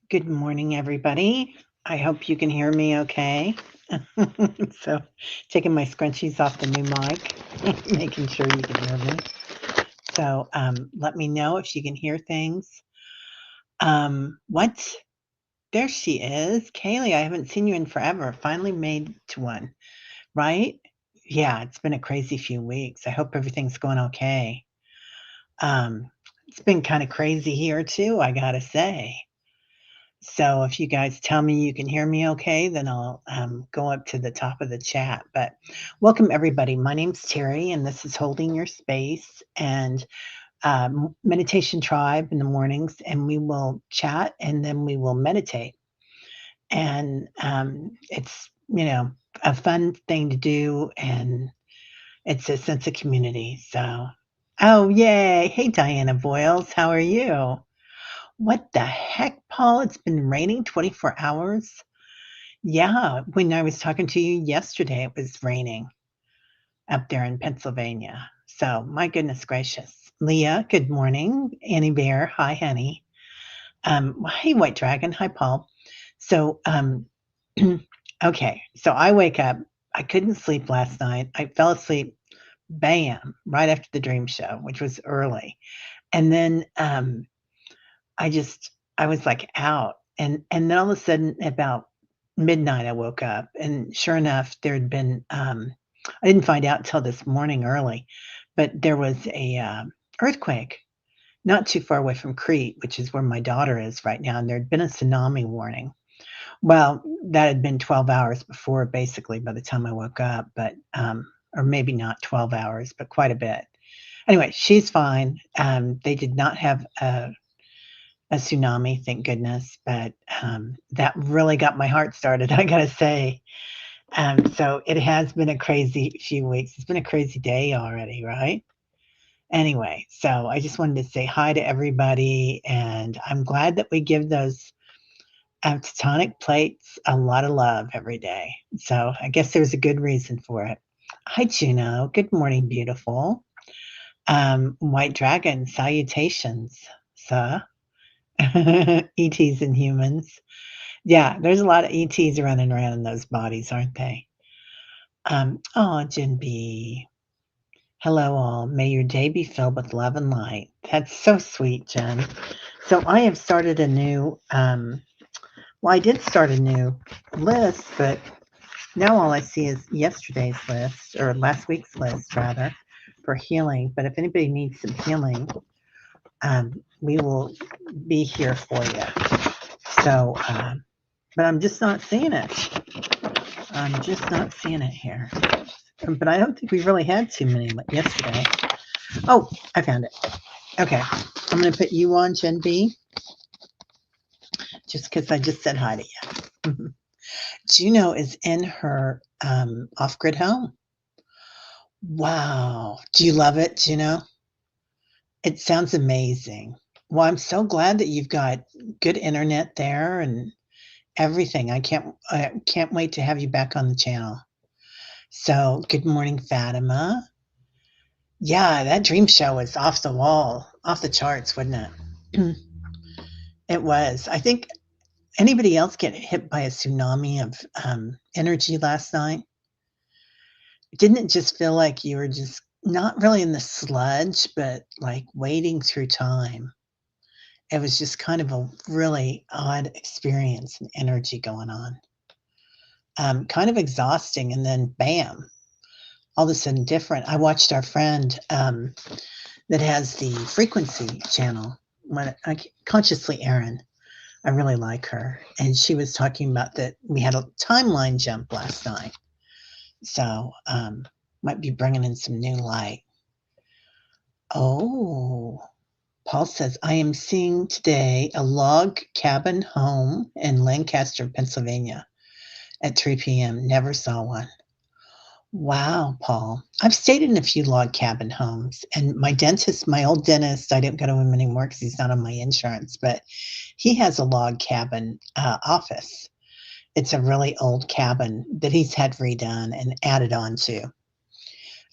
Good morning, everybody. I hope you can hear me okay. So, taking my scrunchies off the new mic, making sure you can hear me. So, let me know if you can hear things. What? There she is. Kaylee, I haven't seen you in forever. Finally made to one, right? Yeah, it's been a crazy few weeks. I hope everything's going okay. Um, it's been kind of crazy here too, I gotta say. So if you guys tell me you can hear me okay, then I'll go up to the top of the chat. But welcome, everybody. My name's Terry, and this is Holding Your Space and Meditation Tribe in the mornings. And we will chat and then we will meditate. And it's a fun thing to do, and it's a sense of community. So, oh, yay. Hey, Diana Boyles, how are you? What the heck, Paul? It's been raining 24 hours? Yeah, when I was talking to you yesterday, it was raining up there in Pennsylvania. So, my goodness gracious. Leah, good morning. Annie Bear, hi, honey. Hey, White Dragon, hi, Paul. So, okay, so I wake up. I couldn't sleep last night. I fell asleep, bam, right after the dream show, which was early. And then I just I was, like, out, and then all of a sudden, about midnight, I woke up, and sure enough, there had been, I didn't find out until this morning early, but there was a, earthquake not too far away from Crete, which is where my daughter is right now, and there'd been a tsunami warning. Well, that had been 12 hours before, basically, by the time I woke up, but, or maybe not 12 hours, but quite a bit. Anyway, she's fine. They did not have a tsunami, thank goodness, but, that really got my heart started, I gotta say. So it has been a crazy few weeks. It's been a crazy day already, right? Anyway, so I just wanted to say hi to everybody, and I'm glad that we give those, tectonic plates a lot of love every day. So I guess there's a good reason for it. Hi, Juno. Good morning, beautiful. White Dragon, salutations, sir. ETs and humans. Yeah, there's a lot of ETs running around in those bodies, aren't they? Oh, Jen B. Hello, all. May your day be filled with love and light. That's so sweet, Jen. So I have started a new, well, I did start a new list, but now all I see is yesterday's list, or last week's list, rather, for healing. But if anybody needs some healing, we will be here for you. So, but I'm just not seeing it. I'm just not seeing it here. But I don't think we really had too many yesterday. Oh, I found it. Okay. I'm going to put you on, Jen B, just because I just said hi to you. Juno is in her off grid home. Wow. Do you love it, Juno? It sounds amazing. Well, I'm so glad that you've got good internet there and everything. I can't wait to have you back on the channel. So, good morning, Fatima. Yeah, that dream show was off the wall, off the charts, wasn't it? It was. I think anybody else get hit by a tsunami of energy last night? Didn't it just feel like you were just not really in the sludge, but like wading through time? It was just kind of a really odd experience and energy going on. Kind of exhausting, and then bam, all of a sudden different. I watched our friend that has the frequency channel. Consciously Erin, I really like her, and she was talking about that we had a timeline jump last night, so might be bringing in some new light. Oh, Paul says I am seeing today a log cabin home in Lancaster, Pennsylvania, at 3 p.m. Never saw one. Wow, Paul. I've stayed in a few log cabin homes, and my old dentist, I didn't go to him anymore because he's not on my insurance, but he has a log cabin office. It's a really old cabin that he's had redone and added on to.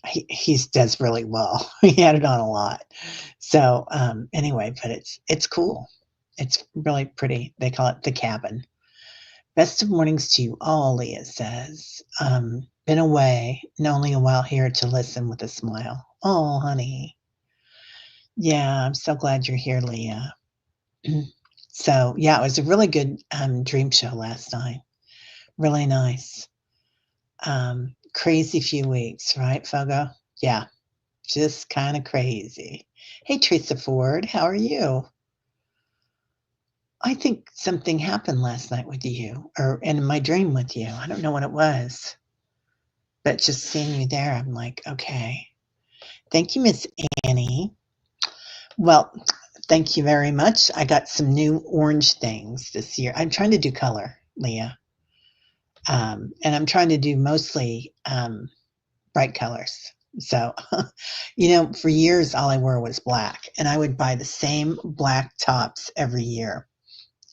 He does really well. He added on a lot. So anyway, but it's cool. It's really pretty. They call it the cabin. Best of mornings to you all, Leah says. Been away and only a while here to listen with a smile. Oh, honey. Yeah, I'm so glad you're here, Leah. So, yeah, it was a really good dream show last night. Really nice. Crazy few weeks, right, Fogo? Yeah, just kind of crazy. Hey, Teresa Ford, how are you? I think something happened last night with you, or in my dream with you. I don't know what it was, but just seeing you there, I'm like, okay. Thank you, Miss Annie. Well, thank you very much. I got some new orange things this year. I'm trying to do color, Leah, and I'm trying to do mostly bright colors. So, for years, all I wore was black, and I would buy the same black tops every year.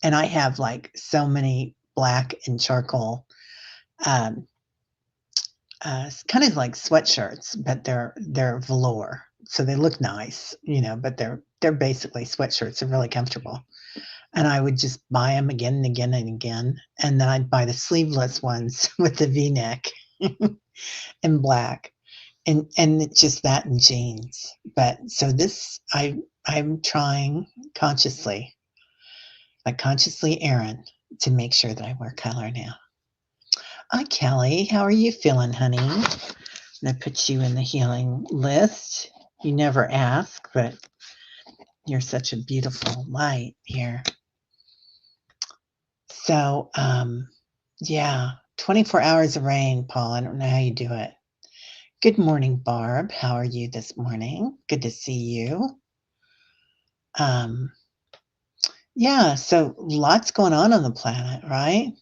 And I have like so many black and charcoal, um, kind of like sweatshirts, but they're velour, so they look nice, but they're basically sweatshirts. They're really comfortable, and I would just buy them again and again and again, and then I'd buy the sleeveless ones with the V-neck in black, and it's just that and jeans. But so this I'm trying consciously, like consciously Aaron, to make sure that I wear color now. Hi, Kelly. How are you feeling, honey? I'm gonna put you in the healing list. You never ask, but you're such a beautiful light here. So, yeah, 24 hours of rain, Paul. I don't know how you do it. Good morning, Barb. How are you this morning? Good to see you. Um, yeah, so lots going on the planet, right?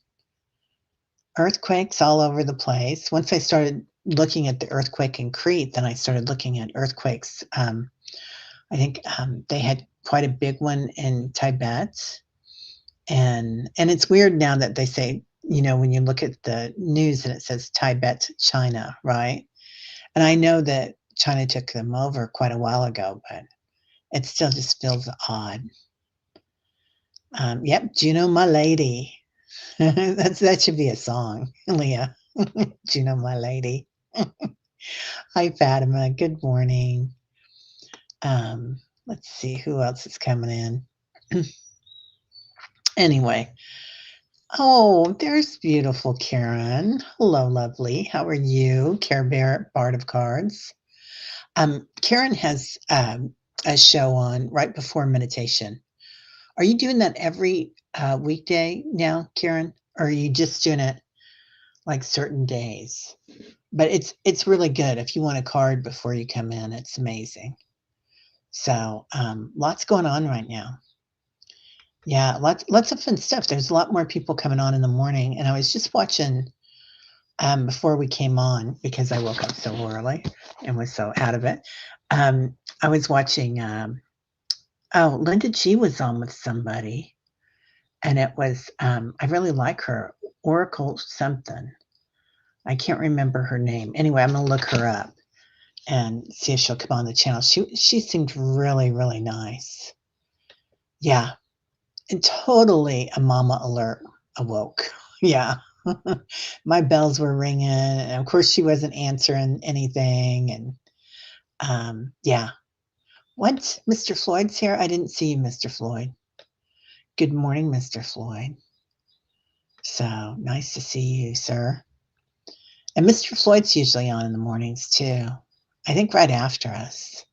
Earthquakes all over the place. Once I started looking at the earthquake in Crete, then I started looking at earthquakes. I think they had quite a big one in Tibet, and it's weird now that they say, when you look at the news and it says Tibet, China, right? And I know that China took them over quite a while ago, but it still just feels odd. Yep, Juno, my lady. That should be a song, Leah. Juno, my lady. Hi, Fatima. Good morning. Let's see who else is coming in. Anyway, oh, there's beautiful Karen. Hello, lovely. How are you, Care Bear, Bard of Cards? Karen has a show on right before meditation. Are you doing that every weekday now, Karen? Or are you just doing it like certain days? But it's really good if you want a card before you come in. It's amazing. So lots going on right now. Yeah, lots of fun stuff. There's a lot more people coming on in the morning, and I was just watching before we came on because I woke up so early and was so out of it. I was watching. Oh, Linda G was on with somebody, and it was. I really like her, Oracle something. I can't remember her name. Anyway, I'm gonna look her up and see if she'll come on the channel. She seemed really nice. Yeah, and totally a mama alert awoke. Yeah. My bells were ringing, and of course she wasn't answering anything. And yeah. What? Mr. Floyd's here? I didn't see you, Mr. Floyd. Good morning, Mr. Floyd. So nice to see you, sir. And Mr. Floyd's usually on in the mornings too. I think right after us.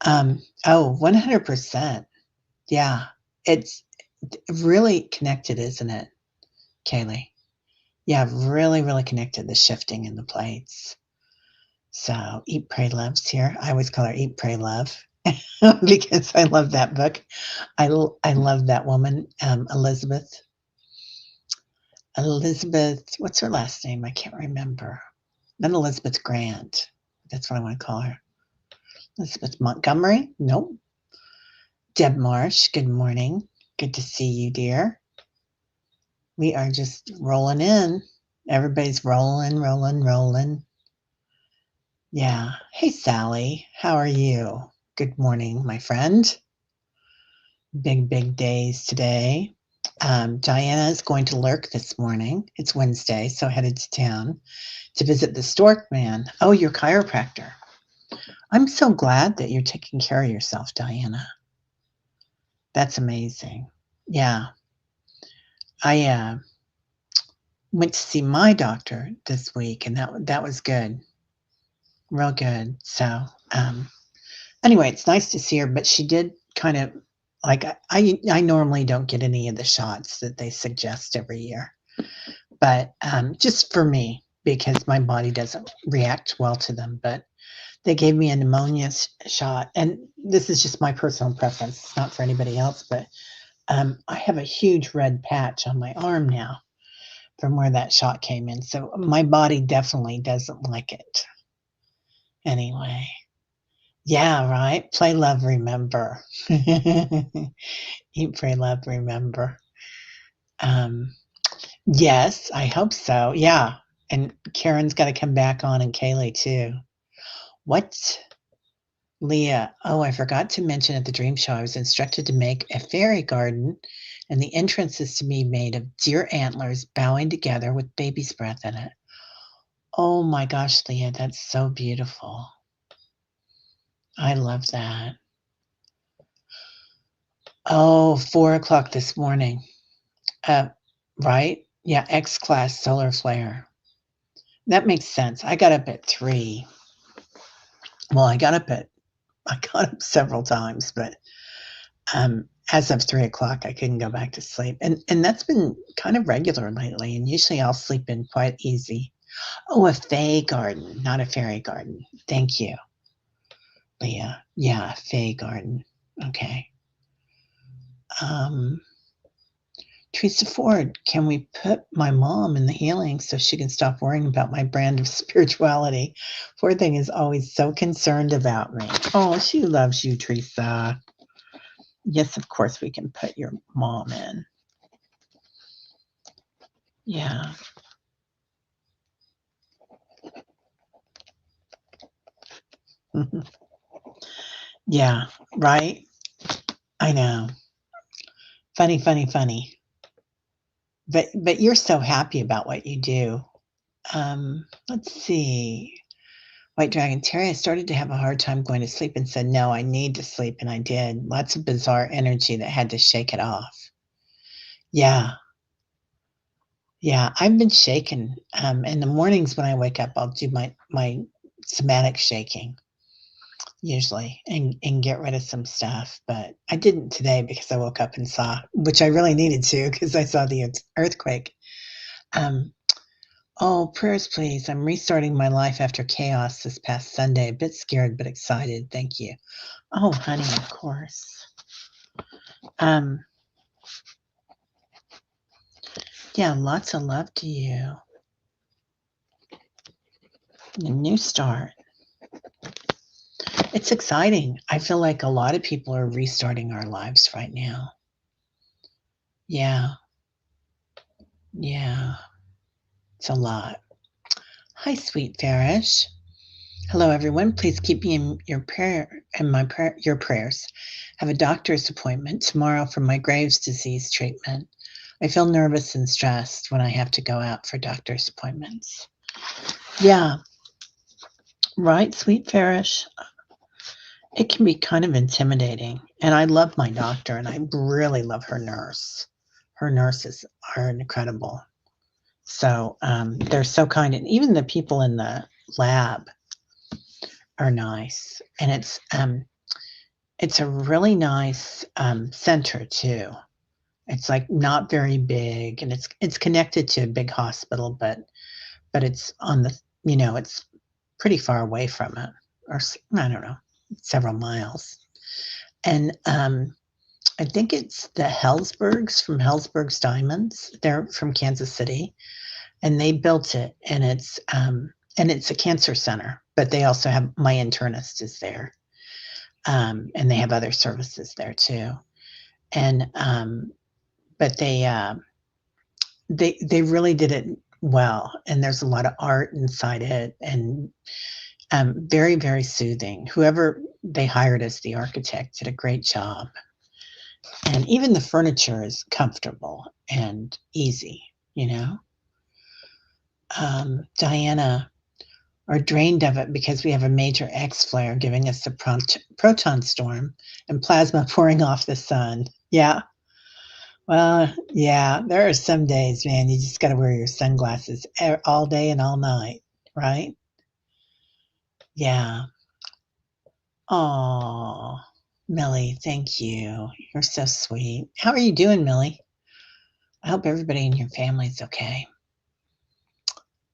Oh, 100%. Yeah. It's really connected, isn't it, Kaylee? Yeah, really connected, the shifting in the plates. So Eat, Pray, Love's here. I always call her Eat, Pray, Love because I love that book. I love that woman, Elizabeth. Elizabeth, what's her last name? I can't remember. Not Elizabeth Grant. That's what I want to call her. Elizabeth Montgomery? Nope. Deb Marsh, good morning. Good to see you, dear. We are just rolling in. Everybody's rolling. Yeah. Hey, Sally. How are you? Good morning, my friend. Big days today. Diana is going to Lurk this morning. It's Wednesday, so headed to town to visit the Stork Man. Oh, your chiropractor. I'm so glad that you're taking care of yourself, Diana. That's amazing. Yeah. I went to see my doctor this week, and that was good. Real good. So, anyway, it's nice to see her, but she did kind of like I normally don't get any of the shots that they suggest every year, but just for me because my body doesn't react well to them. But they gave me a pneumonia shot, and this is just my personal preference. It's not for anybody else, but I have a huge red patch on my arm now from where that shot came in. So my body definitely doesn't like it. Anyway. Yeah, right? Play, love, remember. Eat, pray, love, remember. Um, yes, I hope so. Yeah. And Karen's got to come back on and Kaylee too. What? Leah. Oh, I forgot to mention at the dream show, I was instructed to make a fairy garden, and the entrance is to be made of deer antlers bowing together with baby's breath in it. Oh my gosh, Leah, that's so beautiful. I love that. Oh, 4 o'clock this morning. Uh, right? Yeah, X class solar flare. That makes sense. I got up at 3. Well, I got up several times, but as of 3 o'clock, I couldn't go back to sleep, and that's been kind of regular lately. And usually, I'll sleep in quite easy. Oh, a fae garden, not a fairy garden. Thank you, Leah. Yeah, fae garden. Okay. Um, Teresa Ford, can we put my mom in the healing so she can stop worrying about my brand of spirituality? Poor thing is always so concerned about me. Oh, she loves you, Teresa. Yes, of course we can put your mom in. Yeah. Yeah, right? I know. Funny. But you're so happy about what you do. Let's see. White Dragon Terry, I started to have a hard time going to sleep and said, no, I need to sleep. And I did. Lots of bizarre energy that had to shake it off. Yeah. Yeah. I've been shaken. In the mornings when I wake up, I'll do my somatic shaking usually and get rid of some stuff. But I didn't today because I woke up and saw, which I really needed to because I saw the earthquake. Um, Oh, prayers, please. I'm restarting my life after chaos this past Sunday. A bit scared, but excited. Thank you. Oh, honey, of course. Um, yeah, lots of love to you. A new start. It's exciting. I feel like a lot of people are restarting our lives right now. Yeah, yeah. It's a lot. Hi, sweet Farish. Hello, everyone. Please keep me in your your prayers. I have a doctor's appointment tomorrow for my Graves' disease treatment. I feel nervous and stressed when I have to go out for doctor's appointments. Yeah, right, sweet Farish. It can be kind of intimidating. And I love my doctor, and I really love her nurse. Her nurses are incredible. So they're so kind. And even the people in the lab are nice. And it's a really nice center too. It's like not very big, and it's connected to a big hospital, but it's on the it's pretty far away from it, or I don't know, several miles. And I think it's the Hellsbergs from Hellsberg's Diamonds. They're from Kansas City, and they built it, and it's a cancer center. But they also have my internist is there, and they have other services there too. And but they really did it well, and there's a lot of art inside it, and very soothing. Whoever they hired as the architect did a great job. And even the furniture is comfortable and easy, you know? Diana, are drained of it because we have a major X flare giving us a proton storm and plasma pouring off the sun. Yeah. Well, yeah, there are some days, man, you just got to wear your sunglasses all day and all night, right? Yeah. Oh, Millie, thank you. You're so sweet. How are you doing, Millie? I hope everybody in your family's okay.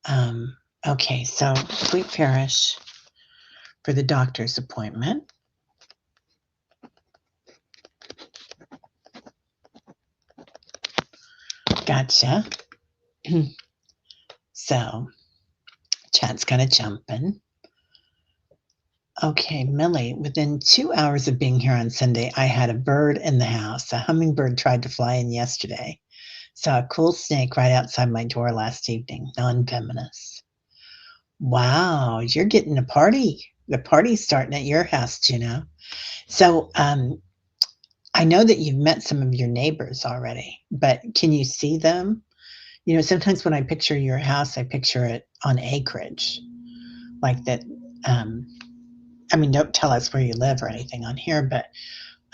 Um, okay, so Fleet Parish for the doctor's appointment. Gotcha. So, chat's kind of jumping. Okay, Millie, within 2 hours of being here on Sunday, I had a bird in the house. A hummingbird tried to fly in yesterday. Saw a cool snake right outside my door last evening, non-venomous. Wow, you're getting a party. The party's starting at your house, Juno. So, I know that you've met some of your neighbors already, but can you see them? You know, sometimes when I picture your house, I picture it on acreage, like that. Um, I mean, don't tell us where you live or anything on here, but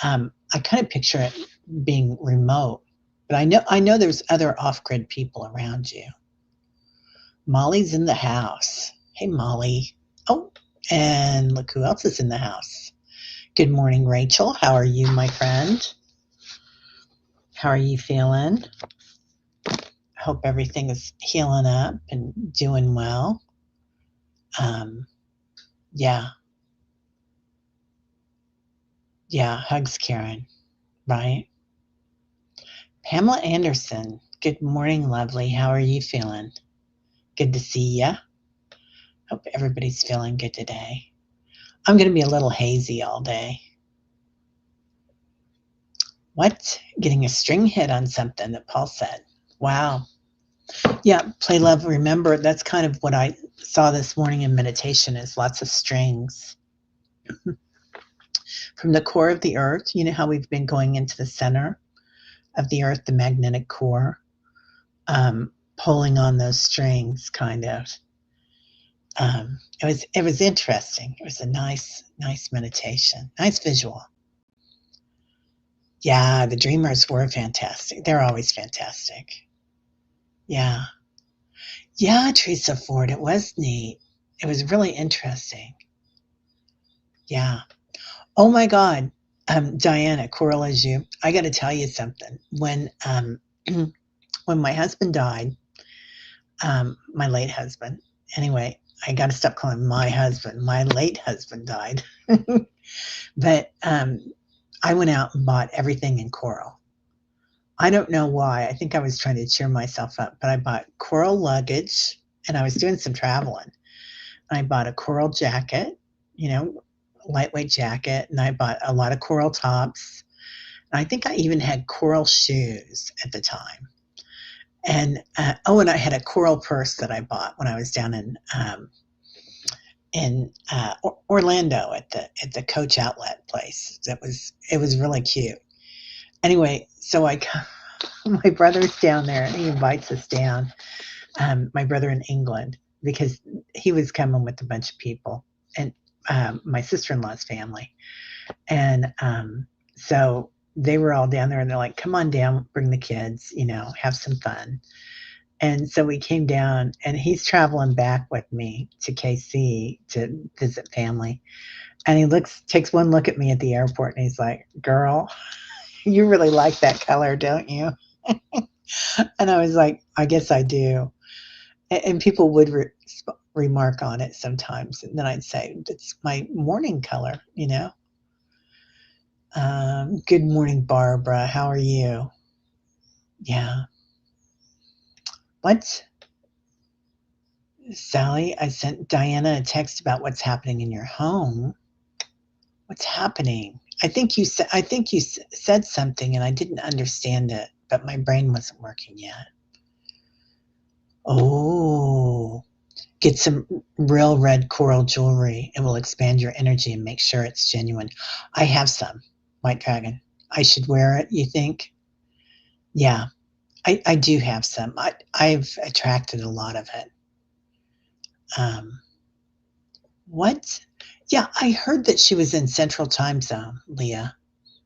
I kind of picture it being remote. But I know there's other off-grid people around you. Molly's in the house. Hey, Molly. Oh, and look who else is in the house. Good morning, Rachel. How are you, my friend? How are you feeling? Hope everything is healing up and doing well. Um, yeah, yeah. Hugs, Karen. Right. Pamela Anderson. Good morning, lovely. How are you feeling? Good to see ya. Hope everybody's feeling good today. I'm going to be a little hazy all day. What? Getting a string hit on something that Paul said. Wow. Yeah, play, love, remember. That's kind of what I saw this morning in meditation is lots of strings. From the core of the earth, you know how we've been going into the center of the earth, the magnetic core, pulling on those strings kind of. It was interesting. It was a nice meditation, nice visual. Yeah, the dreamers were fantastic. They're always fantastic. Yeah. Yeah, Teresa Ford, it was neat. It was really interesting. Yeah. Oh my God. Diana, Coral as you. I got to tell you something. When my husband died, my late husband, anyway, I got to stop calling him my husband. My late husband died. But I went out and bought everything in coral. I don't know why. I think I was trying to cheer myself up, but I bought coral luggage and I was doing some traveling. I bought a coral jacket, you know, lightweight jacket, and I bought a lot of coral tops. And I think I even had coral shoes at the time. And and I had a coral purse that I bought when I was down in Orlando at the Coach Outlet place. It was really cute. Anyway, so my brother's down there and he invites us down. My brother in England because he was coming with a bunch of people and my sister-in-law's family, and so they were all down there and they're like, "Come on down, bring the kids, have some fun." And so we came down, and he's traveling back with me to KC to visit family. And he takes one look at me at the airport, and he's like, "Girl, you really like that color, don't you?" And I was like, "I guess I do." And people would remark on it sometimes, and then I'd say, "It's my morning color." Good morning, Barbara. How are you? Yeah. What? Sally, I sent Diana a text about what's happening in your home. What's happening? I think you said something and I didn't understand it, but my brain wasn't working yet. Oh, get some real red coral jewelry. It will expand your energy and make sure it's genuine. I have some, White Dragon. I should wear it, you think? Yeah, I do have some. I've attracted a lot of it. Um, what? Yeah, I heard that she was in Central Time Zone, Leah,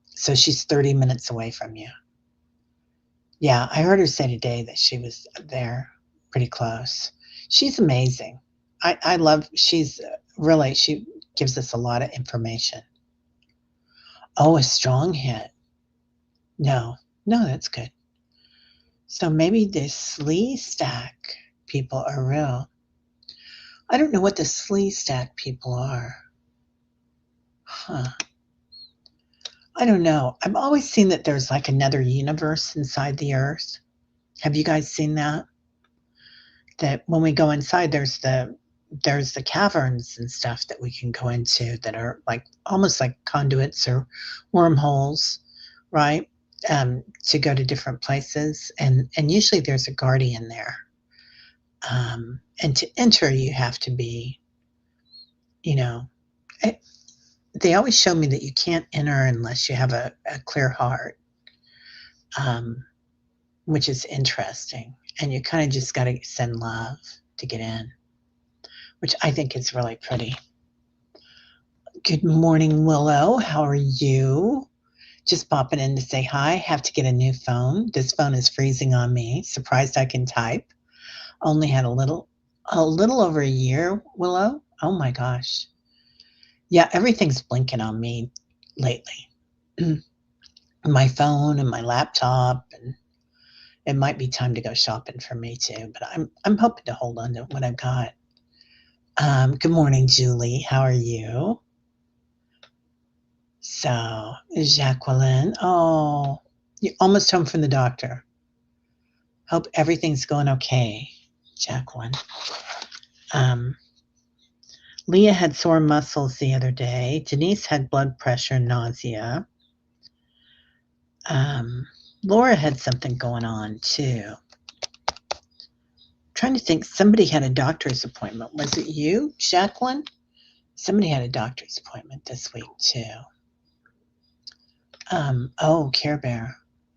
so she's 30 minutes away from you. Yeah, I heard her say today that she was there pretty close. She's amazing. I love she's, really she gives us a lot of information. Oh, a strong hit. No. No, that's good. So maybe the Slee Stack people are real. I don't know what the Slee Stack people are. Huh. I don't know. I've always seen that there's, like, another universe inside the Earth. Have you guys seen that? That when we go inside, there's the caverns and stuff that we can go into that are, like, almost like conduits or wormholes, right? To go to different places, and usually there's a guardian there. And to enter, you have to be, you know, eh, they always show me that you can't enter unless you have a clear heart, um, which is interesting. And you kind of just got to send love to get in, which I think is really pretty. Good morning, Willow. How are you? Just popping in to say hi. Have to get a new phone. This phone is freezing on me. Surprised I can type. Only had a little over a year, Willow. Oh my gosh. Yeah, everything's blinking on me lately. My phone and my laptop, and it might be time to go shopping for me too, but I'm hoping to hold on to what I've got. Good morning, Julie. How are you? So, Jacqueline. Oh, you're almost home from the doctor. Hope everything's going okay, Jacqueline. Um, Leah had sore muscles the other day. Denise had blood pressure and nausea. Um, Laura had something going on too. Trying to think, somebody had a doctor's appointment. Was it you, Jacqueline? Somebody had a doctor's appointment this week too. Oh, Care Bear.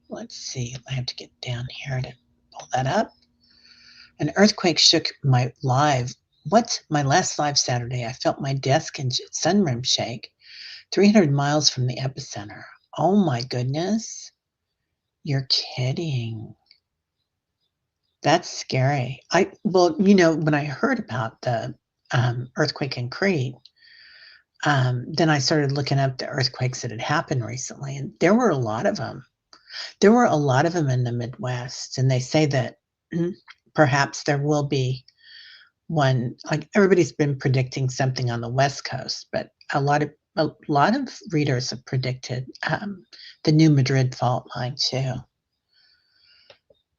Let's see. I have to get down here to pull that up. An earthquake shook my live. What? My last live Saturday, I felt my desk and sunroom shake 300 miles from the epicenter. Oh my goodness. You're kidding. That's scary. Well, when I heard about the earthquake in Crete, then I started looking up the earthquakes that had happened recently, and there were a lot of them. There were a lot of them in the Midwest, and they say that perhaps there will be one. Like everybody's been predicting something on the West Coast, but a lot of readers have predicted the New Madrid fault line too.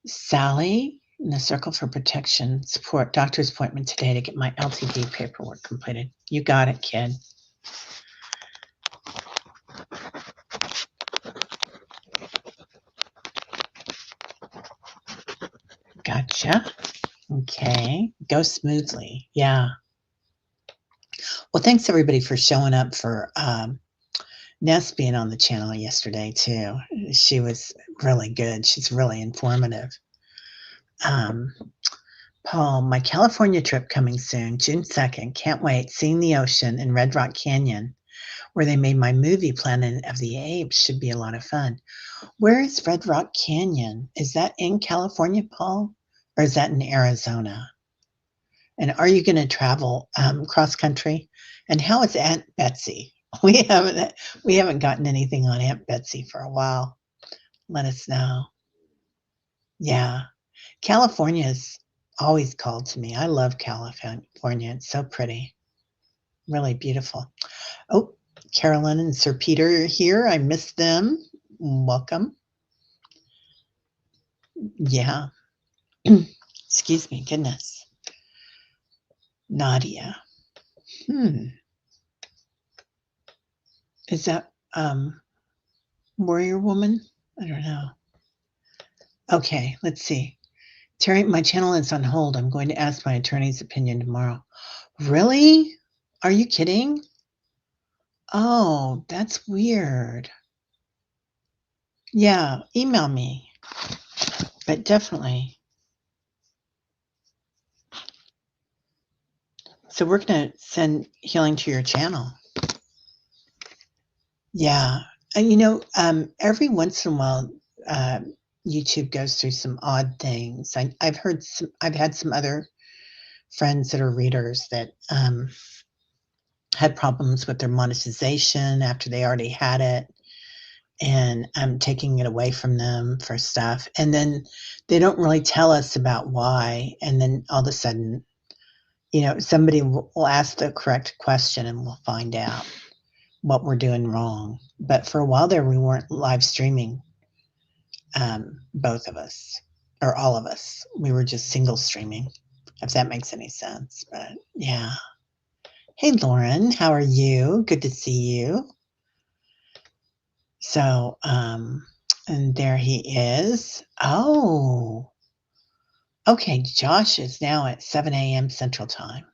Sally, in the Circle for Protection Support doctor's appointment today to get my LTD paperwork completed. You got it, kid. Gotcha. Okay. Go smoothly. Yeah. Well, thanks everybody for showing up for Ness being on the channel yesterday too. She was really good. She's really informative. Um, Paul, my California trip coming soon, June 2nd. Can't wait. Seeing the ocean in Red Rock Canyon, where they made my movie Planet of the Apes, should be a lot of fun. Where is Red Rock Canyon? Is that in California, Paul? Or is that in Arizona? And are you going to travel cross country? And how is Aunt Betsy? We haven't gotten anything on Aunt Betsy for a while. Let us know. Yeah, California's always called to me. I love California. It's so pretty, really beautiful. Oh, Carolyn and Sir Peter are here. I missed them. Welcome. Yeah. Excuse me. Goodness. Nadia. Is that Warrior Woman? I don't know. Okay, let's see. Terry, my channel is on hold. I'm going to ask my attorney's opinion tomorrow. Really? Are you kidding? Oh, that's weird. Yeah, email me, but definitely. So we're gonna send healing to your channel. Yeah. And every once in a while, uh, YouTube goes through some odd things. I've had some other friends that are readers that had problems with their monetization after they already had it, and I'm taking it away from them for stuff. And then they don't really tell us about why. And then all of a sudden, somebody will ask the correct question and we'll find out what we're doing wrong. But for a while there, we weren't live streaming, both of us or all of us. We were just single streaming, if that makes any sense. But yeah. Hey, Lauren, how are you? Good to see you. So, and there he is. Oh, okay. Josh is now at 7 a.m. Central Time.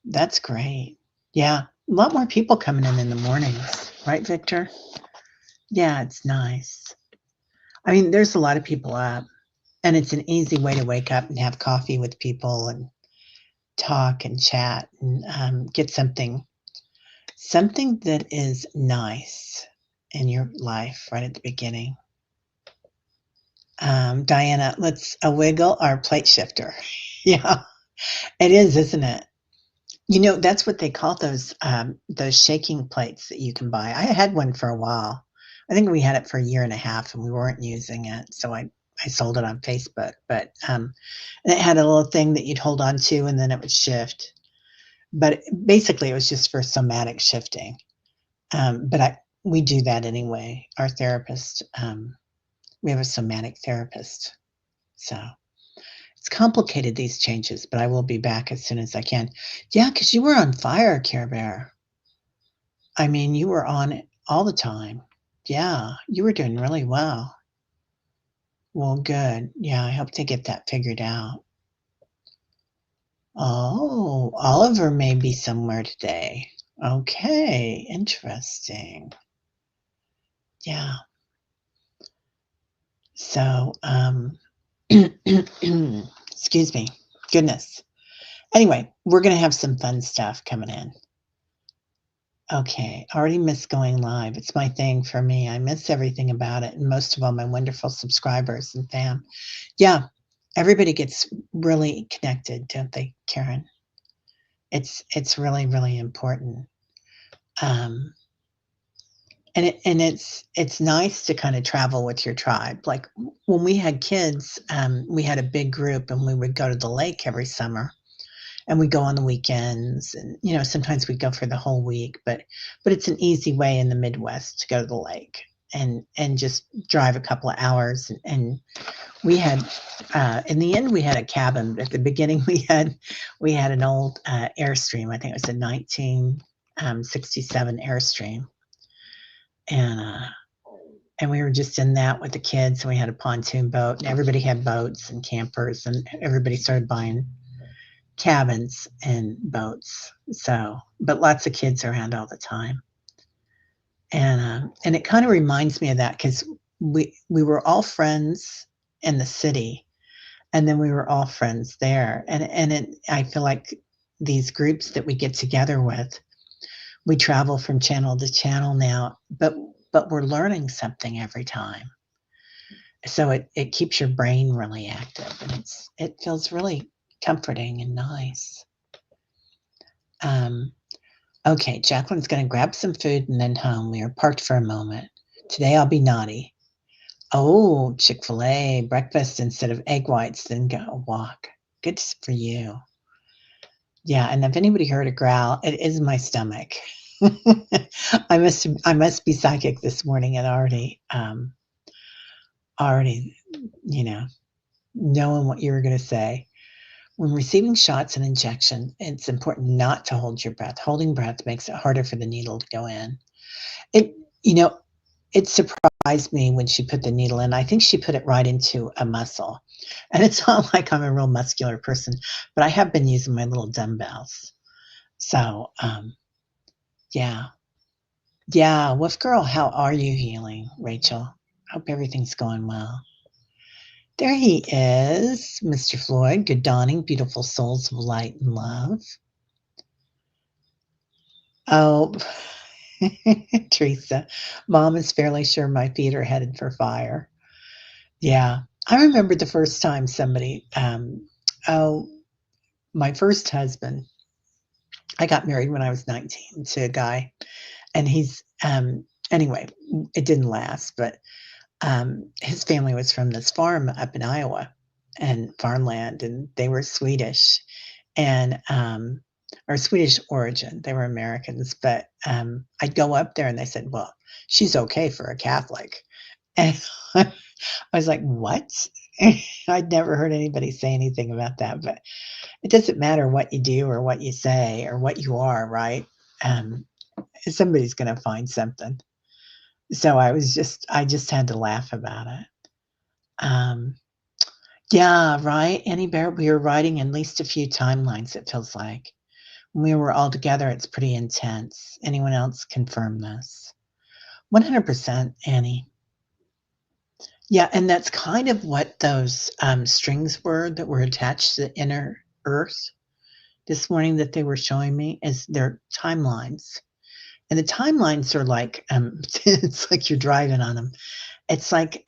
That's great. Yeah. A lot more people coming in the mornings, right, Victor? Yeah, it's nice. I mean, there's a lot of people up, and it's an easy way to wake up and have coffee with people and talk and chat and get something that is nice in your life right at the beginning. Diana, let's a wiggle our plate shifter. Yeah, it is, isn't it? That's what they call those shaking plates that you can buy. I had one for a while. I think we had it for a year and a half, and we weren't using it, so I sold it on Facebook. But and it had a little thing that you'd hold on to, and then it would shift. But basically, it was just for somatic shifting. But we do that anyway. Our therapist, we have a somatic therapist, so. It's complicated, these changes, but I will be back as soon as I can. Yeah, because you were on fire, Care Bear. I mean, you were on it all the time. Yeah, you were doing really well. Well, good. Yeah, I hope to get that figured out. Oh, Oliver may be somewhere today. Okay, interesting. Yeah. So, excuse me. Goodness. Anyway, we're going to have some fun stuff coming in. Okay, already miss going live. It's my thing for me. I miss everything about it, and most of all, my wonderful subscribers and fam. Yeah, everybody gets really connected, don't they, Karen? It's really really important. Um, and it's nice to kind of travel with your tribe. Like when we had kids, we had a big group, and we would go to the lake every summer, and we go on the weekends, and sometimes we go for the whole week, but it's an easy way in the Midwest to go to the lake and just drive a couple of hours, and we had in the end we had a cabin. At the beginning we had an old Airstream. I think it was a 1967 Airstream, and and we were just in that with the kids, and we had a pontoon boat, and everybody had boats and campers, and everybody started buying cabins and boats. So, but lots of kids around all the time, and it kind of reminds me of that because we were all friends in the city, and then we were all friends there, I feel like these groups that we get together with, we travel from channel to channel now, but we're learning something every time. So it keeps your brain really active, and it feels really comforting and nice. Um, Okay, Jacqueline's gonna grab some food and then home. We are parked for a moment. Today I'll be naughty. Oh, Chick-fil-A, breakfast instead of egg whites, then go a walk. Good for you. Yeah, and if anybody heard a growl, it is my stomach. I must be psychic this morning and already, you know, knowing what you were gonna say. When receiving shots and injection, it's important not to hold your breath. Holding breath makes it harder for the needle to go in. It you know, it surprised me when she put the needle in. I think she put it right into a muscle. And it's not like I'm a real muscular person, but I have been using my little dumbbells. So, yeah, Yeah, Wolf Girl, how are you healing, Rachel? Hope everything's going well. There he is, Mr. Floyd. Good dawning, beautiful souls of light and love. Oh, Teresa, Mom is fairly sure my feet are headed for fire. Yeah, I remember the first time somebody, oh, my first husband, I got married when I was 19 to a guy, and anyway, it didn't last, but his family was from this farm up in Iowa and farmland, and they were Swedish and or Swedish origin. They were Americans, but I'd go up there and they said, "Well, she's okay for a Catholic," and I was like, "What?" I'd never heard anybody say anything about that, but it doesn't matter what you do or what you say or what you are, right? Um, Somebody's going to find something. So I just had to laugh about it. Um, yeah, right, Annie Bear, we were writing at least a few timelines, it feels like. When we were all together, it's pretty intense. Anyone else confirm this? 100%, Annie. Yeah, and that's kind of what those strings were that were attached to the inner earth this morning that they were showing me is their timelines. And the timelines are like, it's like you're driving on them. It's like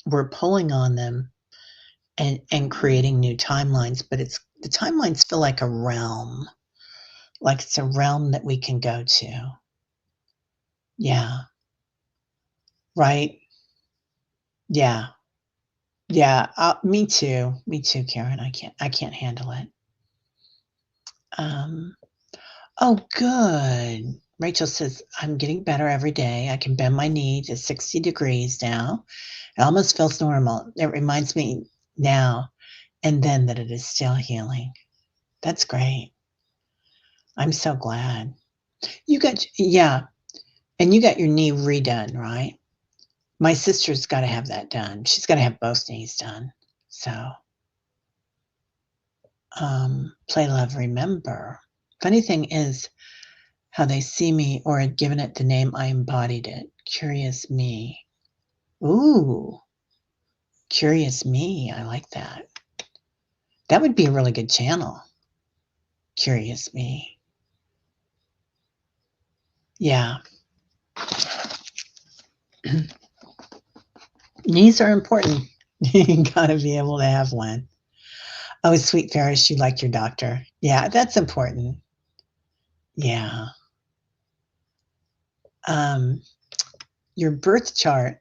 we're pulling on them and creating new timelines, but it's the timelines feel like a realm, like it's a realm that we can go to. Yeah, right. Yeah, yeah. Me too. Me too, Karen. I can't handle it. Um, oh, good. Rachel says, I'm getting better every day. I can bend my knee to 60 degrees now. It almost feels normal. It reminds me now and then that it is still healing. That's great. I'm so glad. Yeah, and you got your knee redone, right? My sister's gotta have that done. She's gotta have both knees done. So, play, love, remember. Funny thing is how they see me or had given it the name I embodied it. Curious me. Ooh, curious me. I like that. That would be a really good channel. Curious me. Yeah. Knees are important. You gotta be able to have one. Oh, sweet Ferris, you like your doctor. Yeah, that's important. Yeah. Um, your birth chart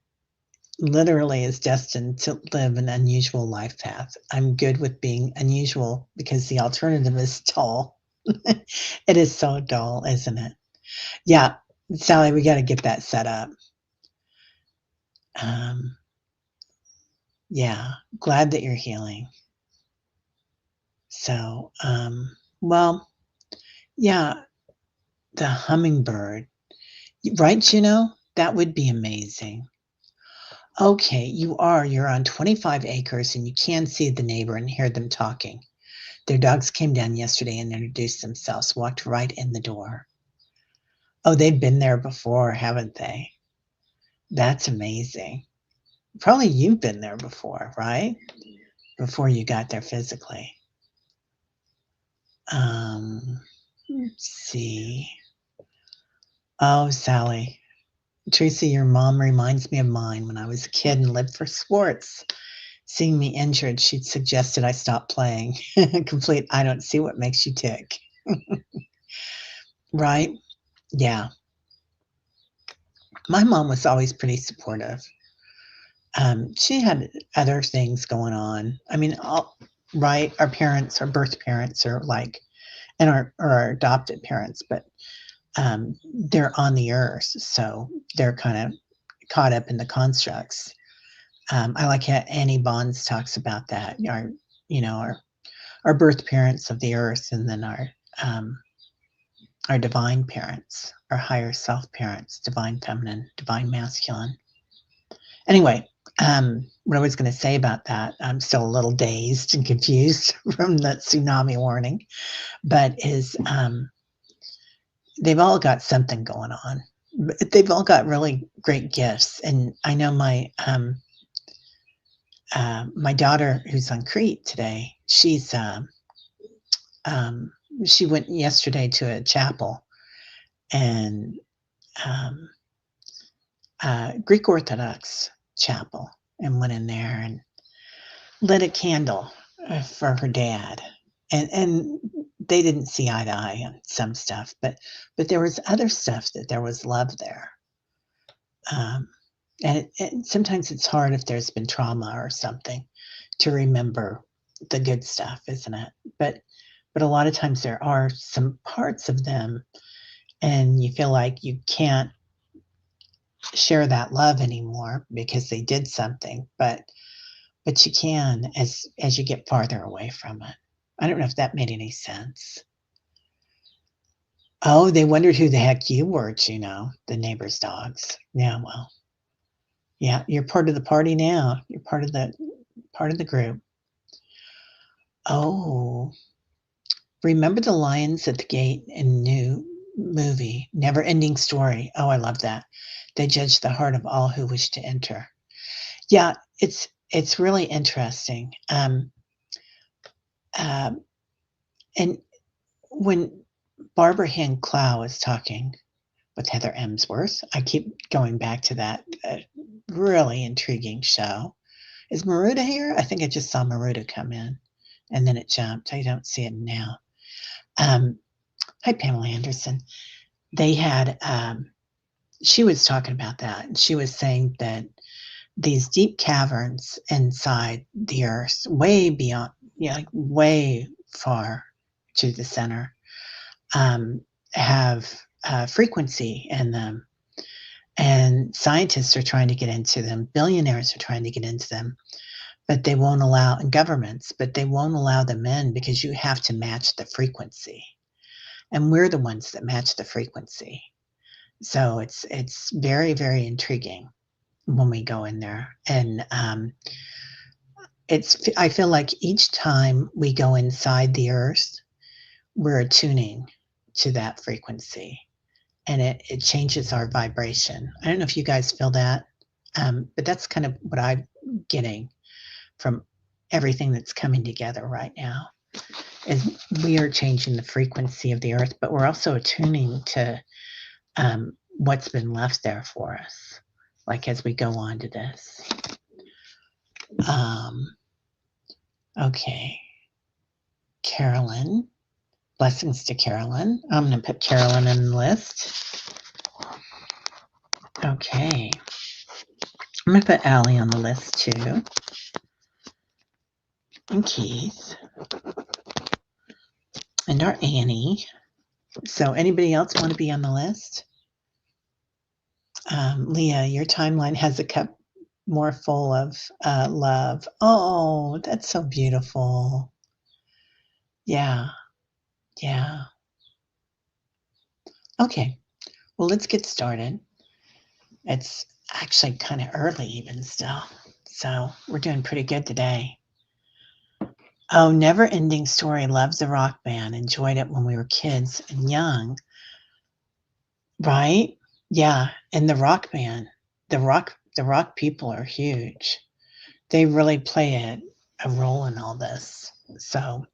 literally is destined to live an unusual life path. I'm good with being unusual because the alternative is dull. It is so dull, isn't it? Yeah, Sally, we got to get that set up. Um, yeah, glad that you're healing. So, well, yeah, the hummingbird, right, Juno? That would be amazing. Okay, you're on 25 acres and you can see the neighbor and hear them talking. Their dogs came down yesterday and introduced themselves, walked right in the door. Oh, they've been there before, haven't they? That's amazing. Probably you've been there before, right? Before you got there physically. Let's see. Oh, Sally. Tracy, your mom reminds me of mine when I was a kid and lived for sports. Seeing me injured, she'd suggested I stop playing. Complete, I don't see what makes you tick. Right? Yeah. My mom was always pretty supportive. She had other things going on. I mean, right, our parents, our birth parents are like, and our adopted parents, but they're on the earth, so they're kind of caught up in the constructs. I like how Annie Bonds talks about that. You know, our birth parents of the earth, and then our divine parents, our higher self parents, divine feminine, divine masculine. Anyway, what I was going to say about that, I'm still a little dazed and confused from the tsunami warning, but is they've all got something going on. But they've all got really great gifts, and I know my daughter who's on Crete today, um, she went yesterday to a chapel and, um, Greek Orthodox chapel, and went in there and lit a candle, for her dad, and they didn't see eye to eye on some stuff, but there was other stuff that there was love there. Um, and sometimes it's hard if there's been trauma or something to remember the good stuff, isn't it? But a lot of times there are some parts of them, and you feel like you can't share that love anymore because they did something, but you can as you get farther away from it. I don't know if that made any sense. Oh, they wondered who the heck you were, the neighbor's dogs. Yeah, well, yeah, you're part of the party now. You're part of the group. Oh, remember the lions at the gate in new movie, Never Ending Story. Oh, I love that. They judge the heart of all who wish to enter. Yeah, it's really interesting. Um, and when Barbara Hand Clow is talking with Heather Emsworth, I keep going back to that really intriguing show. Is Maruda here? I think I just saw Maruda come in, and then it jumped. I don't see it now. Um, Hi, Pamela Anderson. They had, she was talking about that, and she was saying that these deep caverns inside the earth, way beyond, like way far to the center, um, have frequency in them. And scientists are trying to get into them, billionaires are trying to get into them, but they won't allow, and governments, but they won't allow them in because you have to match the frequency. And we're the ones that match the frequency. So it's very, very intriguing when we go in there. And I feel like each time we go inside the earth, we're attuning to that frequency, and it changes our vibration. I don't know if you guys feel that, but that's kind of what I'm getting from everything that's coming together right now. Is we are changing the frequency of the earth, but we're also attuning to what's been left there for us, like as we go on to this. Um, okay, Carolyn. Blessings to Carolyn. I'm going to put Carolyn in the list. Okay. I'm going to put Allie on the list too. And Keith. And our Annie. So anybody else want to be on the list? Leah, your timeline has a cup more full of love. Oh, that's so beautiful. Yeah, yeah. Okay, well, let's get started. It's actually kind of early even still. So we're doing pretty good today. Oh, Never Ending Story loves the rock band. Enjoyed it when we were kids and young. Right? Yeah, and the rock band, the rock people are huge. They really play a role in all this. So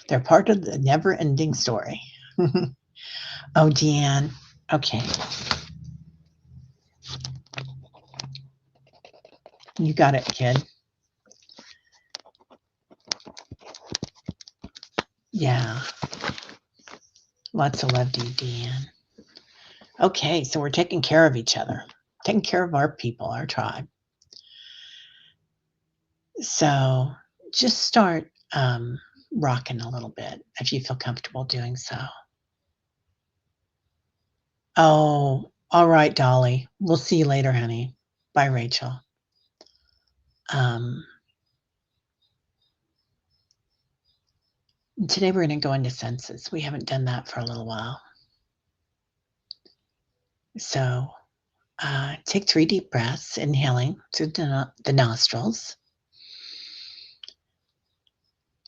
they're part of the Never Ending Story. Oh, Deanne. Okay, you got it, kid. Yeah, lots of love to you, Deanne. Okay, so we're taking care of each other, taking care of our people, our tribe. So just start rocking a little bit if you feel comfortable doing so. Oh, all right, Dolly. We'll see you later, honey. Bye, Rachel. Um, Today we're going to go into senses. We haven't done that for a little while. So take 3 deep breaths, inhaling through the nostrils.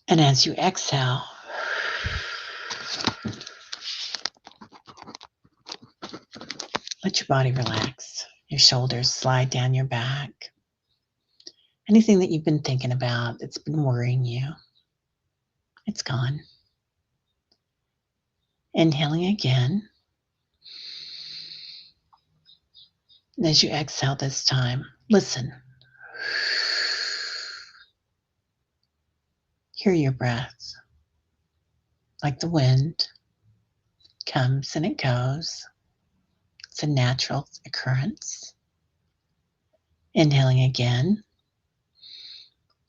And as you exhale, Let your body relax. Your shoulders slide down your back. Anything that you've been thinking about that's been worrying you, it's gone. Inhaling again. And as you exhale this time, listen. Hear your breath. Like the wind, comes and it goes. It's a natural occurrence. Inhaling again,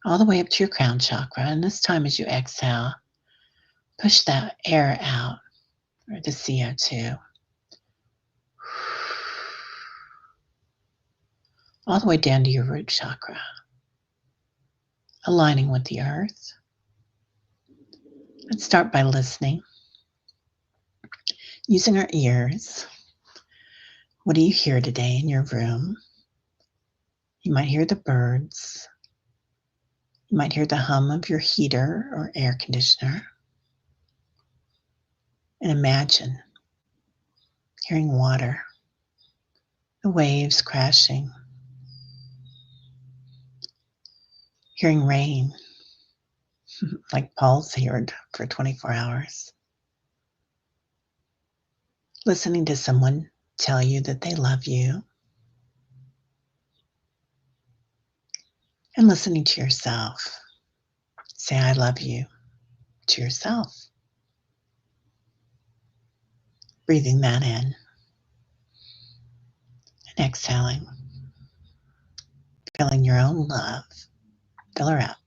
all the way up to your crown chakra. And this time as you exhale, push that air out, or the CO2, all the way down to your root chakra, aligning with the earth. Let's start by listening, using our ears. What do you hear today in your room? You might hear the birds. You might hear the hum of your heater or air conditioner. And imagine hearing water, the waves crashing, hearing rain, like Paul's heard for 24 hours. Listening to someone tell you that they love you. And listening to yourself. Say, I love you to yourself. Breathing that in. And exhaling. Feeling your own love. Fill her up.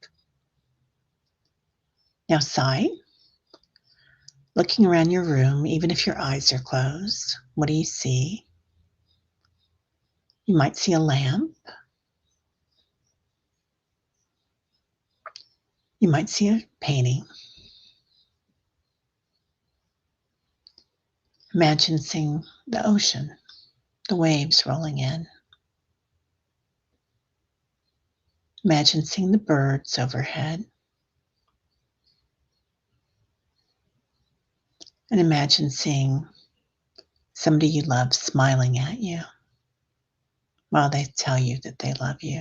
Now sigh. Looking around your room, even if your eyes are closed, what do you see? You might see a lamp. You might see a painting. Imagine seeing the ocean, the waves rolling in. Imagine seeing the birds overhead. And imagine seeing somebody you love smiling at you while they tell you that they love you.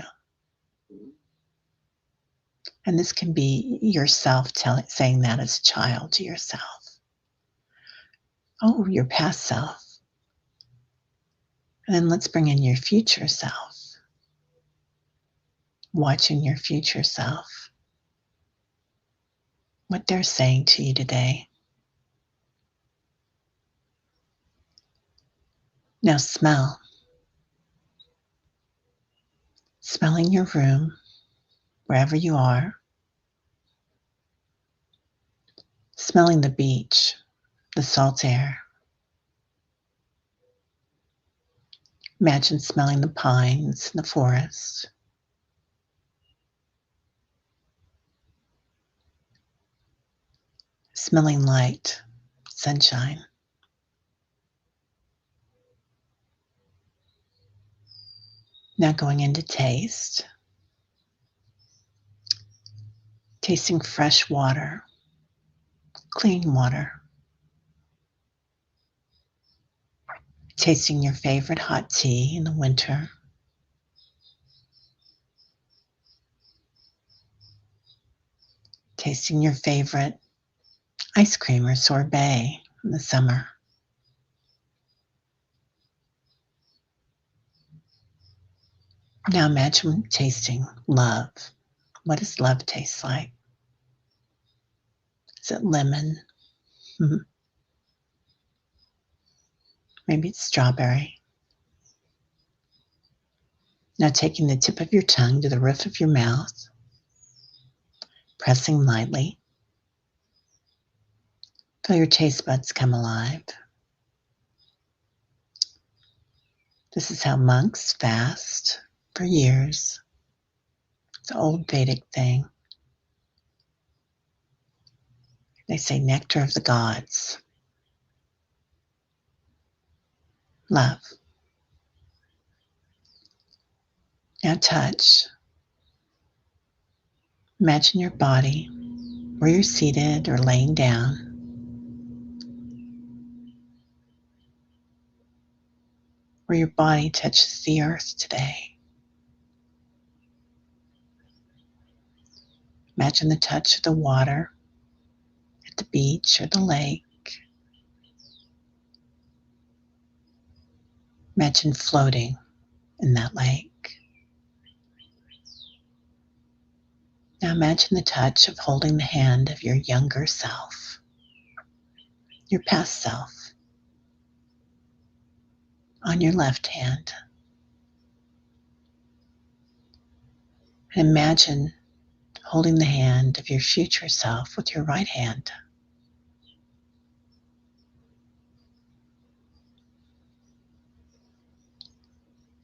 And this can be yourself saying that as a child to yourself. Oh, your past self. And then let's bring in your future self. Watching your future self. What they're saying to you today. Now smell. Smelling your room, wherever you are. Smelling the beach, the salt air. Imagine smelling the pines and the forest. Smelling light, sunshine. Now going into taste. Tasting fresh water, clean water. Tasting your favorite hot tea in the winter. Tasting your favorite ice cream or sorbet in the summer. Now imagine tasting love. What does love taste like? Is it lemon? Maybe it's strawberry. Now taking the tip of your tongue to the roof of your mouth, pressing lightly. Feel your taste buds come alive. This is how monks fast for years. It's an old Vedic thing. They say nectar of the gods. Love. Now touch. Imagine your body where you're seated or laying down. where your body touches the earth today. Imagine the touch of the water at the beach or the lake. Imagine floating in that lake. Now imagine the touch of holding the hand of your younger self, your past self, on your left hand. And imagine holding the hand of your future self with your right hand.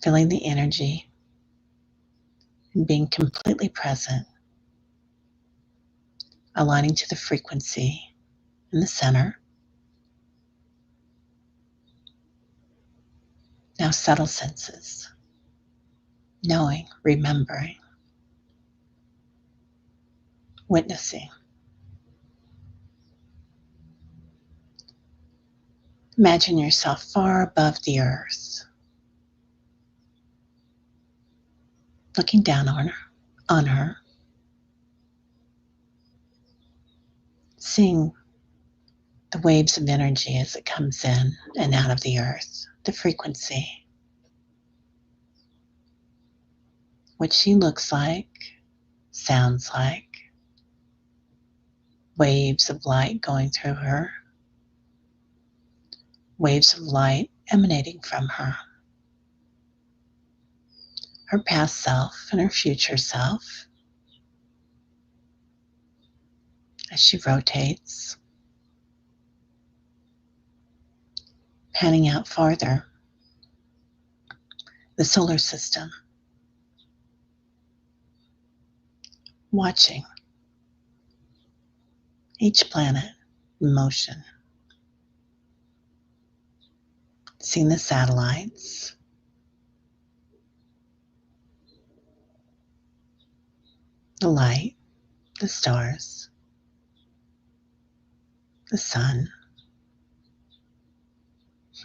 Feeling the energy and being completely present, aligning to the frequency in the center. Now subtle senses, knowing, remembering, witnessing. Imagine yourself far above the earth, looking down on her, seeing the waves of energy as it comes in and out of the earth, the frequency, what she looks like, sounds like, waves of light going through her, waves of light emanating from her past self and her future self, as she rotates, panning out farther, the solar system, watching each planet in motion, seeing the satellites, the light, the stars, the sun.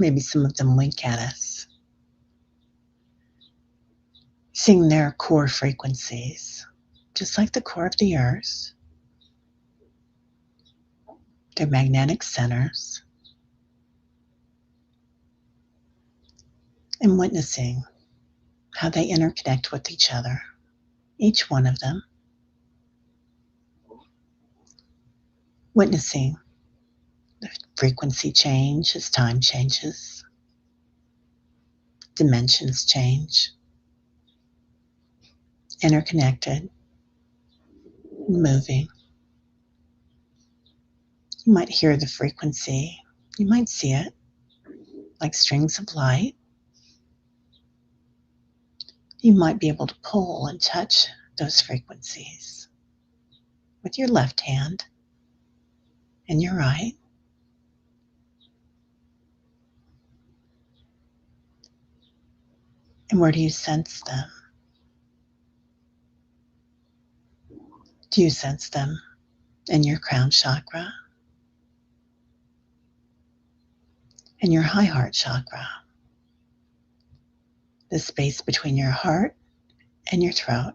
Maybe some of them wink at us. Seeing their core frequencies, just like the core of the earth, their magnetic centers, and witnessing how they interconnect with each other, each one of them. Witnessing the frequency change as time changes, dimensions change, interconnected, moving. You might hear the frequency, you might see it like strings of light. You might be able to pull and touch those frequencies with your left hand and your right. And where do you sense them? Do you sense them in your crown chakra, in your high heart chakra, the space between your heart and your throat?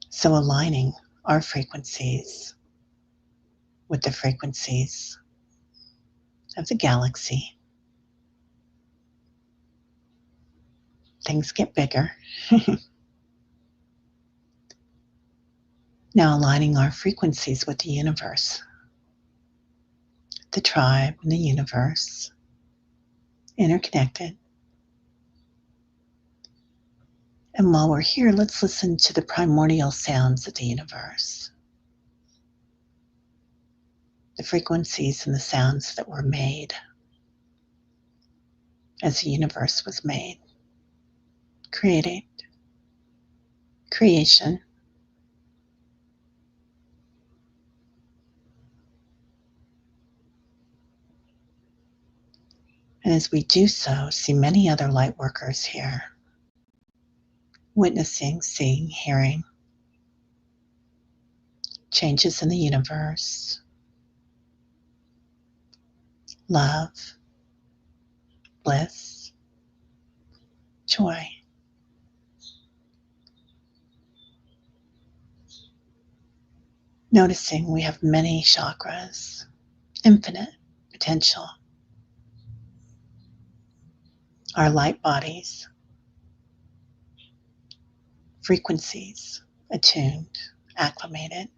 So aligning our frequencies with the frequencies of the galaxy, things get bigger. Now aligning our frequencies with the universe, the tribe and the universe, interconnected. And while we're here, let's listen to the primordial sounds of the universe, the frequencies and the sounds that were made as the universe was made, creating, creation. And as we do so, see many other light workers here, witnessing, seeing, hearing changes in the universe, love, bliss, joy. Noticing we have many chakras, infinite potential. Our light bodies, frequencies, attuned, acclimated.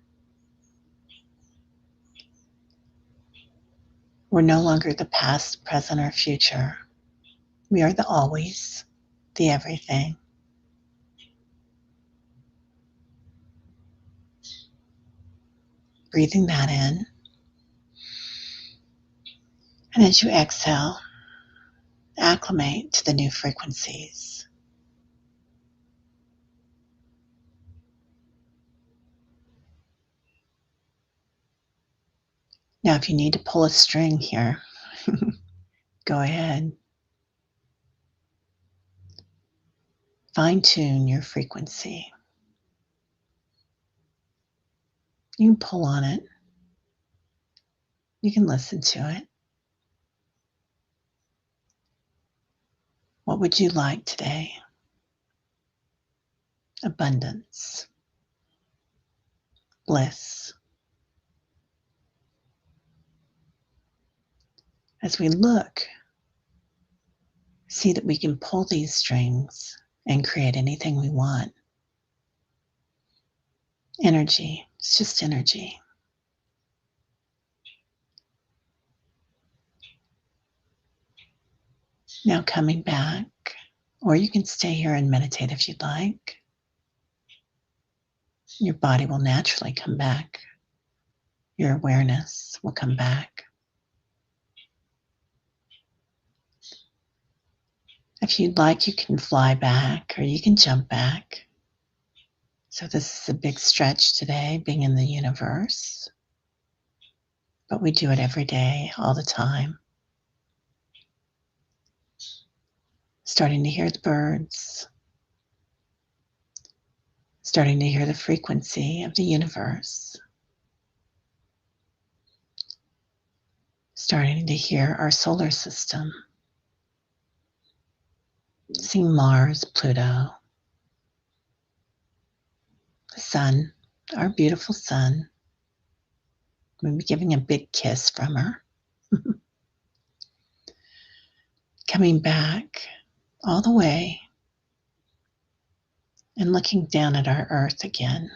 We're no longer the past, present, or future. We are the always, the everything. Breathing that in. And as you exhale, acclimate to the new frequencies. Now, if you need to pull a string here, go ahead. Fine tune your frequency. You can pull on it. You can listen to it. What would you like today? Abundance, bliss. As we look, see that we can pull these strings and create anything we want. Energy, it's just energy. Now coming back, or you can stay here and meditate if you'd like. Your body will naturally come back. Your awareness will come back. If you'd like, you can fly back or you can jump back. So this is a big stretch today, being in the universe. But we do it every day, all the time. Starting to hear the birds. Starting to hear the frequency of the universe. Starting to hear our solar system. Seeing Mars, Pluto, the sun, our beautiful sun. Maybe giving a big kiss from her. Coming back all the way and looking down at our earth again.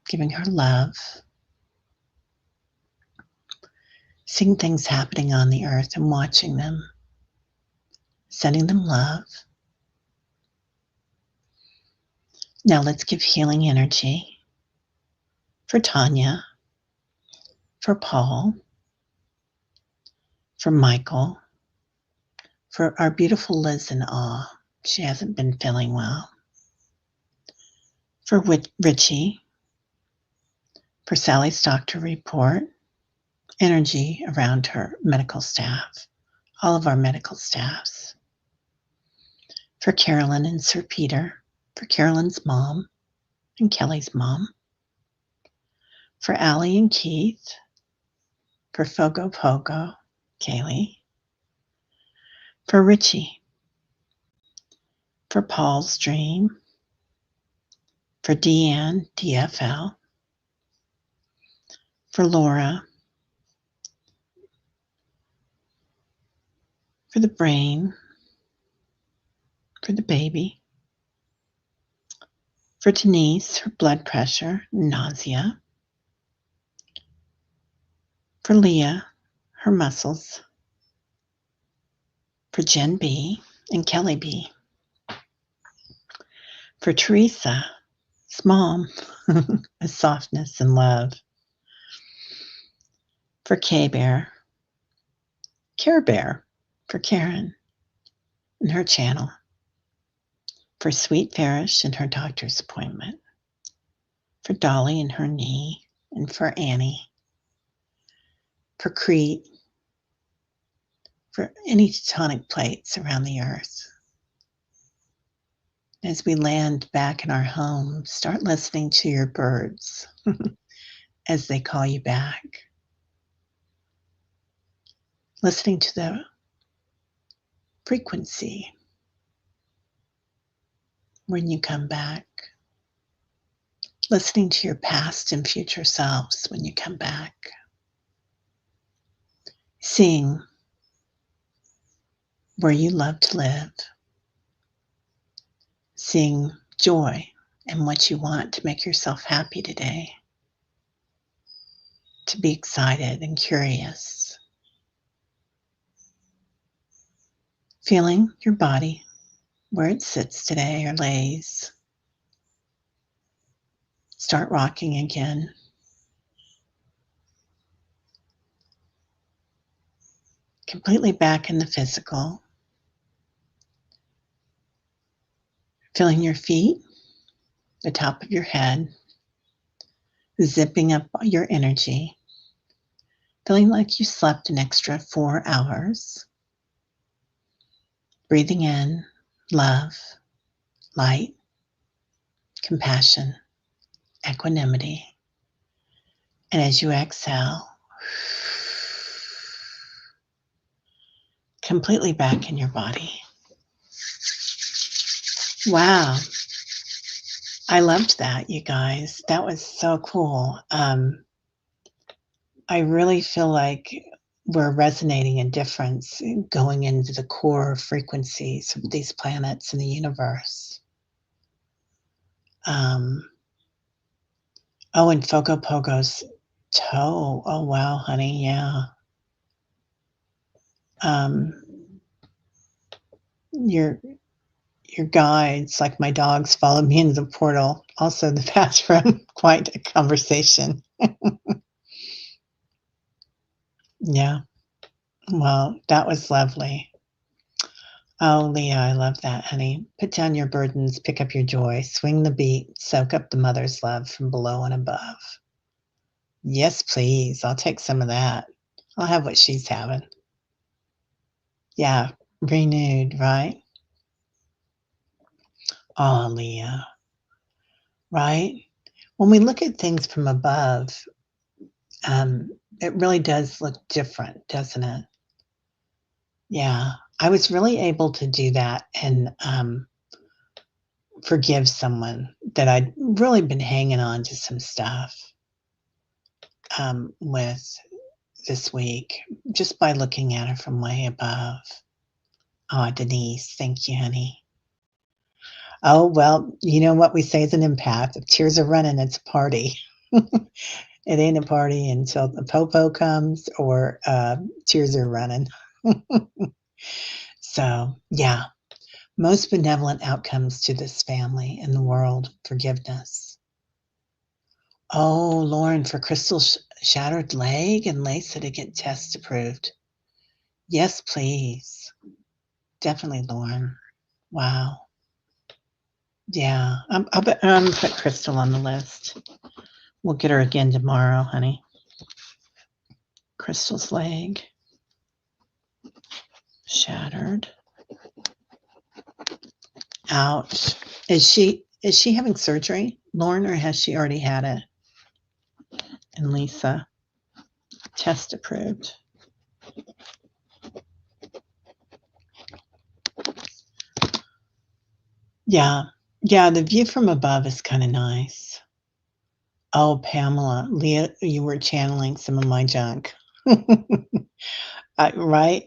Giving her love. Seeing things happening on the earth and watching them. Sending them love. Now let's give healing energy for Tanya, for Paul, for Michael, for our beautiful Liz in awe. She hasn't been feeling well. For Richie, for Sally's doctor report, energy around her medical staff, all of our medical staffs. For Carolyn and Sir Peter, for Carolyn's mom and Kelly's mom. For Allie and Keith, for Fogo Pogo, Kaylee. For Richie, for Paul's dream, for Deanne, DFL, for Laura, for the brain, for the baby, for Denise, her blood pressure, nausea, for Leah, her muscles, for Jen B and Kelly B, for Teresa, mom, a softness and love, for K-Bear, Care Bear, for Karen and her channel, for Sweet Farish and her doctor's appointment, for Dolly and her knee, and for Annie, for Crete, for any tectonic plates around the earth. As we land back in our home, start listening to your birds as they call you back. listening to the frequency when you come back, listening to your past and future selves when you come back, seeing where you love to live, seeing joy and what you want to make yourself happy today, to be excited and curious, feeling your body where it sits today or lays. Start rocking again. Completely back in the physical. Feeling your feet, the top of your head, zipping up your energy. Feeling like you slept an extra 4 hours. Breathing in love, light, compassion, equanimity. And as you exhale, completely back in your body. Wow. I loved that, you guys. That was so cool. I really feel like we're resonating a difference going into the core frequencies of these planets in the universe. Oh, and Fogo Pogo's toe. Oh, wow, honey. Yeah. Your guides, like my dogs, follow me into the portal. Also, the bathroom. Quite a conversation. Yeah. Well, that was lovely. Oh, Leah, I love that, honey. Put down your burdens, pick up your joy, swing the beat, soak up the mother's love from below and above. Yes, please. I'll take some of that. I'll have what she's having. Yeah, renewed, right? Oh, Leah, right? When we look at things from above, it really does look different, doesn't it? Yeah, I was really able to do that and forgive someone that I'd really been hanging on to some stuff with this week just by looking at it from way above. Oh, Denise, thank you, honey. Oh, well, you know what we say as an empath, if tears are running, it's a party. It ain't a party until the popo comes or tears are running. So, yeah, most benevolent outcomes to this family in the world, forgiveness. Oh, Lauren, for Crystal's shattered leg and Lisa to get test approved. Yes, please. Definitely, Lauren. Wow. Yeah, I'm put Crystal on the list. We'll get her again tomorrow, honey. Crystal's leg shattered. Ouch. Is she having surgery, Lauren, or has she already had it? And Lisa, test approved. Yeah. Yeah, the view from above is kind of nice. Oh, Pamela, Leah, you were channeling some of my junk. Right?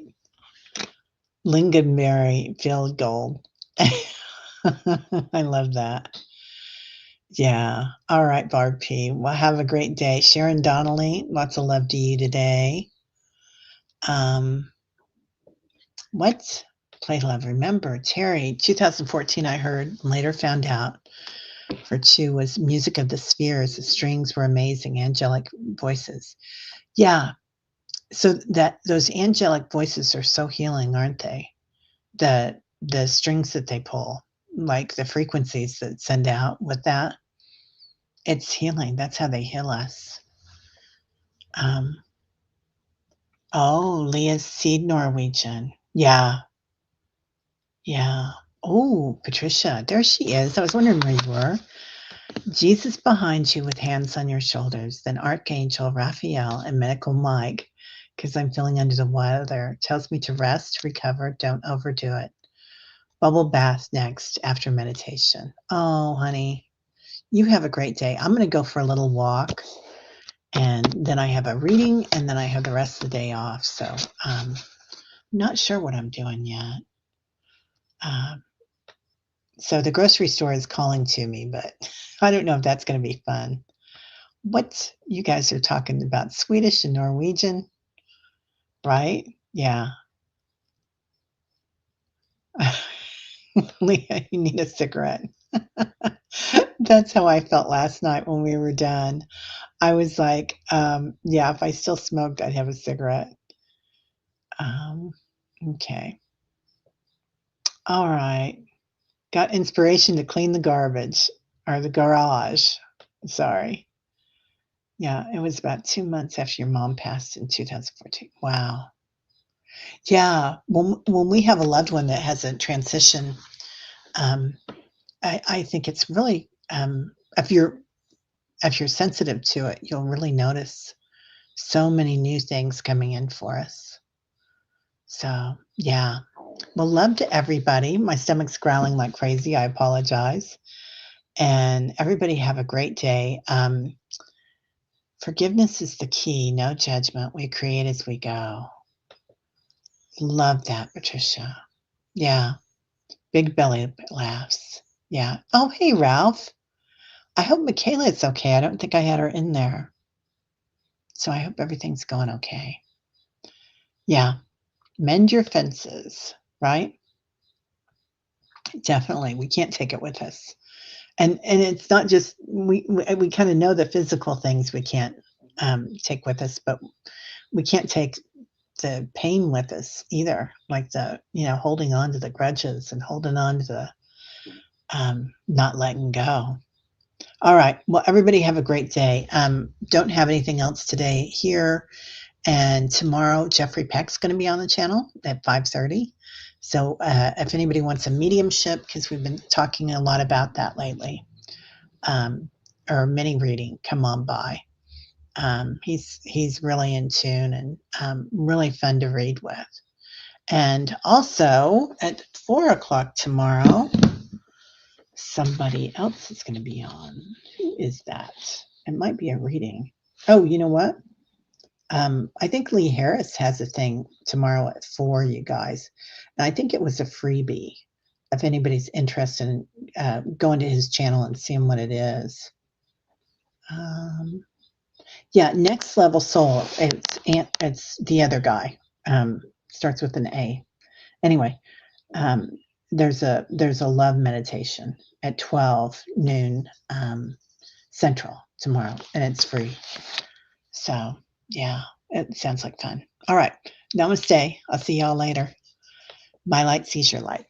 Lingonberry field gold. I love that. Yeah. All right, Barb P. Well, have a great day. Sharon Donnelly, lots of love to you today. What? Play Love. Remember, Terry, 2014, I heard, later found out, for 2 was Music of the Spheres. The strings were amazing, angelic voices. Yeah. So that those angelic voices are so healing, aren't they? The strings that they pull, like the frequencies that send out with that, it's healing. That's how they heal us. Oh, Leah's seed Norwegian. Yeah. Yeah. Oh, Patricia, there she is. I was wondering where you were. Jesus behind you with hands on your shoulders, then Archangel Raphael and Medical Mike because I'm feeling under the weather. It tells me to rest, recover, don't overdo it. Bubble bath next after meditation. Oh, honey, you have a great day. I'm going to go for a little walk, and then I have a reading, and then I have the rest of the day off. So not sure what I'm doing yet. So the grocery store is calling to me, but I don't know if that's going to be fun. What you guys are talking about? Swedish and Norwegian, right? Yeah. Leah, you need a cigarette. That's how I felt last night when we were done. I was like, yeah, if I still smoked, I'd have a cigarette. Um, okay. All right. Got inspiration to clean the garbage or the garage. Sorry. Yeah, it was about 2 months after your mom passed in 2014. Wow. Yeah, when we have a loved one that has a transition, um, I think it's really, if you're sensitive to it, you'll really notice so many new things coming in for us. So, yeah. Well, love to everybody. My stomach's growling like crazy. I apologize. And everybody have a great day. Forgiveness is the key. No judgment. We create as we go. Love that, Patricia. Yeah. Big belly laughs. Yeah. Oh, hey, Ralph. I hope Michaela's okay. I don't think I had her in there. So I hope everything's going okay. Yeah. Mend your fences, right? Definitely. We can't take it with us. And it's not just we kind of know the physical things we can't take with us, but we can't take the pain with us either, like the holding on to the grudges and holding on to the not letting go. All right, well, everybody have a great day. Don't have anything else today here, and tomorrow Jeffrey Peck's going to be on the channel at 5:30. So if anybody wants a mediumship, because we've been talking a lot about that lately, um, or mini reading, come on by. He's really in tune and really fun to read with. And also at 4 o'clock tomorrow, somebody else is going to be on. Who is that? It might be a reading. Oh, you know what? I think Lee Harris has a thing tomorrow at 4, you guys. And I think it was a freebie. If anybody's interested in going to his channel and seeing what it is. Yeah, Next Level Soul. It's the other guy. Starts with an A. Anyway, um, there's a love meditation at 12 noon Central tomorrow, and it's free. So yeah, it sounds like fun. All right, namaste. I'll see y'all later. My light sees your light.